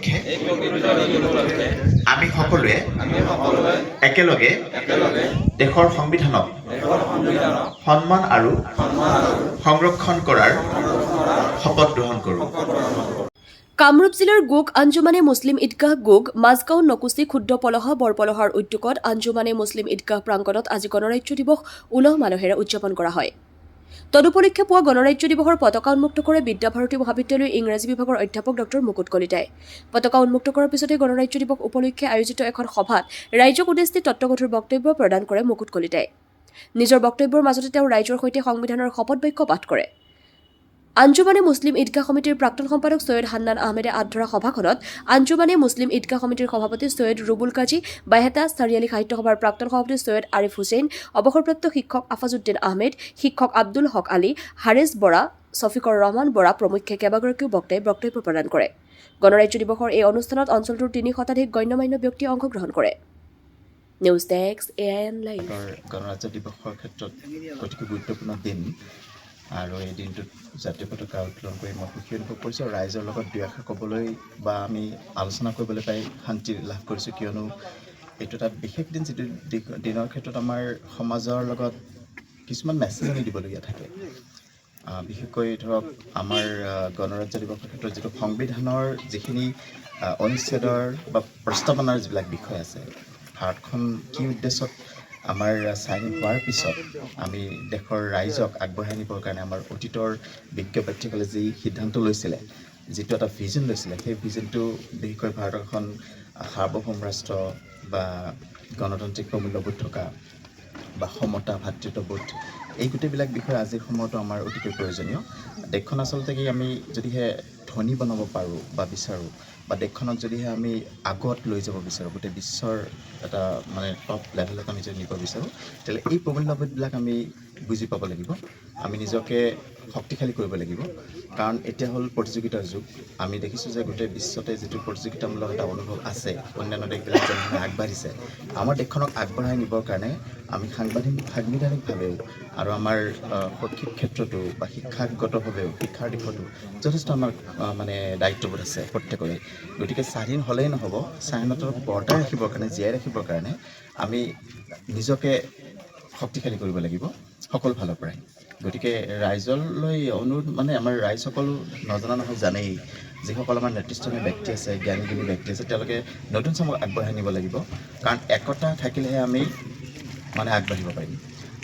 উপলক্ষে আমি সকলোৱে একেলগে দেশৰ সংবিধানক সন্মান আৰু সংৰক্ষণ কৰাৰ শপত গ্ৰহণ কৰোঁ। কামৰূপ জিলাৰ গোগ আঞ্জুমানে মুছলিম ঈদগাহ গোগ মাজগাঁও নকুচি ক্ষুদ্ৰ পলহা বৰপলহাৰ উদ্যোগত আঞ্জুমানে মুছলিম ঈদগাহ প্ৰাংগণত আজি গণৰাজ্য দিৱস উলহ মালহেৰে উদযাপন কৰা হয়। তদুপলক্ষে পুৱা গণৰাজ্য দিৱসৰ পতাকা উন্মুক্ত কৰে বিদ্যাভাৰতী মহাবিদ্যালয়ৰ ইংৰাজী বিভাগৰ অধ্যাপক ড মুকুট কলিতাই। পতাকা উন্মুক্ত কৰাৰ পিছতে গণৰাজ্য দিৱস উপলক্ষে আয়োজিত এখন সভাত ৰাইজক উদ্দেশ্যি তত্ত্বগধুৰ বক্তব্য প্ৰদান কৰে মুকুট কলিতাই। নিজৰ বক্তব্যৰ মাজতে তেওঁ ৰাইজৰ সৈতে সংবিধানৰ শপত বাক্য পাঠ কৰে। আঞ্জুমানে মুছলিম ঈদগাহ সমিতিৰ প্ৰাক্তন সম্পাদক ছৈয়দ হান্নান আহমেদে আধৰা সভাখনত আঞ্জুমানে মুছলিম ঈদগাহ সমিতিৰ সভাপতি ছৈয়দ ৰুবুল কাজী, বাইহেতা চাৰিআলি সাহিত্য সভাৰ প্ৰাক্তন সভাপতি ছৈয়দ আৰিফ হুছেইন, অৱসৰপ্ৰাপ্ত শিক্ষক আফাজুদ্দিন আহমেদ, শিক্ষক আব্দুল হক আলী, হাৰিছ বৰা, ছফিকৰ ৰহমান বৰা প্ৰমুখ্যে কেইবাগৰাকীও বক্তাই বক্তব্য প্ৰদান কৰে। গণৰাজ্য দিৱসৰ এই অনুষ্ঠানত অঞ্চলটোৰ ৩ শতাধিক গণ্যমান্য ব্যক্তিয়ে অংশগ্ৰহণ কৰে। News desk AIN live. গণৰাজ্য দিৱসৰ ক্ষেত্ৰত অতিকৈ গুৰুত্বপূৰ্ণ দিন আৰু এই দিনটোত জাতীয় পতাকা উত্তোলন কৰি মই সুখী অনুভৱ কৰিছোঁ। ৰাইজৰ লগত দুই এষাৰ ক'বলৈ বা আমি আলোচনা কৰিবলৈ পাই শান্তি লাভ কৰিছোঁ, কিয়নো এইটো এটা বিশেষ দিন, যিটো দিনৰ ক্ষেত্ৰত আমাৰ সমাজৰ লগত কিছুমান মেছেজ আমি দিবলগীয়া থাকে। বিশেষকৈ ধৰক আমাৰ গণৰাজ্য দিৱসৰ ক্ষেত্ৰত যিটো সংবিধানৰ যিখিনি অনুচ্ছেদৰ বা প্ৰস্তাৱনাৰ যিবিলাক বিষয় আছে, ভাৰতখন কি উদ্দেশ্যত আমাৰ চাইন হোৱাৰ পিছত আমি দেশৰ ৰাইজক আগবঢ়াই নিবৰ কাৰণে আমাৰ অতীতৰ বিজ্ঞ ব্যক্তিসকলে যি সিদ্ধান্ত লৈছিলে, যিটো এটা ভিজন লৈছিলে, সেই ভিজনটো বিশেষকৈ ভাৰত এখন সাৰ্বভৌম ৰাষ্ট্ৰ বা গণতান্ত্ৰিক প্ৰমূল্যবোধ থকা বা সমতা, ভাতৃত্ববোধ, এই গোটেইবিলাক বিষয় আজিৰ সময়তো আমাৰ অতিকৈ প্ৰয়োজনীয়। দেশখন আচলতে কি আমি যদিহে ধনী বনাব পাৰোঁ বা বিচাৰোঁ, বা দেশখনক যদিহে আমি আগত লৈ যাব বিচাৰোঁ, গোটেই বিশ্বৰ এটা মানে টপ লেভেলত আমি যদি নিব বিচাৰোঁ, তেতিয়াহ'লে এই প্ৰমূল্যবোধবিলাক আমি বুজি পাব লাগিব, আমি নিজকে শক্তিশালী কৰিব লাগিব। কাৰণ এতিয়া হ'ল প্ৰতিযোগিতাৰ যুগ। আমি দেখিছোঁ যে গোটেই বিশ্বতে যিটো প্ৰতিযোগিতামূলক এটা অনুভৱ আছে, অন্যান্য দেশবিলাক যেনেধৰণে আগবাঢ়িছে, আমাৰ দেশখনক আগবঢ়াই নিবৰ কাৰণে আমি সাংবিধানিকভাৱেও আৰু আমাৰ শৈক্ষিক ক্ষেত্ৰতো বা শিক্ষাগতভাৱেও, শিক্ষাৰ দিশতো যথেষ্ট আমাৰ মানে দায়িত্ববোধ আছে প্ৰত্যেকৰে। গতিকে স্বাধীন হ'লেই নহ'ব, স্বাধীনতাৰ বৰ্তাই ৰাখিবৰ কাৰণে, জীয়াই ৰাখিবৰ কাৰণে আমি নিজকে শক্তিশালী কৰিব লাগিব সকলো ফালৰ পৰাই। গতিকে ৰাইজলৈ অনুৰোধ, মানে আমাৰ ৰাইজসকলো নজনা নহয় জানেই, যিসকল আমাৰ নেতৃস্থানীয় ব্যক্তি আছে, জ্ঞানী গুণী ব্যক্তি আছে, তেওঁলোকে নতুন চামক আগবঢ়াই নিব লাগিব। কাৰণ একতা থাকিলেহে আমি মানে আগবাঢ়িব পাৰিম।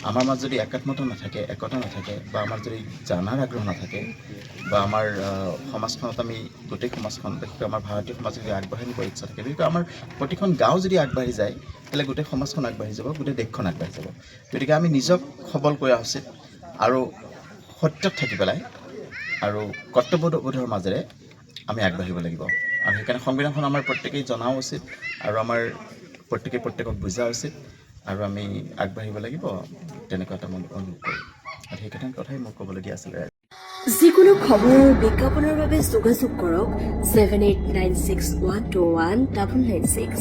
আমাৰ মাজত যদি একাত্মতা নাথাকে, একতা নাথাকে, বা আমাৰ যদি জানাৰ আগ্ৰহ নাথাকে, বা আমাৰ সমাজখনত আমি গোটেই সমাজখন, বিশেষকৈ আমাৰ ভাৰতীয় সমাজ যদি আগবাঢ়ি নিবৰ ইচ্ছা থাকে, বিশেষকৈ আমাৰ প্ৰতিখন গাঁও যদি আগবাঢ়ি যায়, তেতিয়াহ'লে গোটেই সমাজখন আগবাঢ়ি যাব, গোটেই দেশখন আগবাঢ়ি যাব। গতিকে আমি নিজক সবল কৰা উচিত আৰু সত্যত থাকি পেলাই আৰু কৰ্তব্যবোধৰ মাজেৰে আমি আগবাঢ়িব লাগিব। আৰু সেইকাৰণে সংবিধানখন আমাৰ প্ৰত্যেকেই জনাও উচিত আৰু আমাৰ প্ৰত্যেকক বুজা উচিত আৰু আমি আগবাঢ়িব লাগিব, তেনেকুৱা এটা মই অনুভৱ কৰোঁ। আৰু সেইকেইটামান কথাই মোক ক'বলগীয়া আছিলে। যিকোনো খবৰ আৰু বিজ্ঞাপনৰ বাবে যোগাযোগ কৰক 7896121996।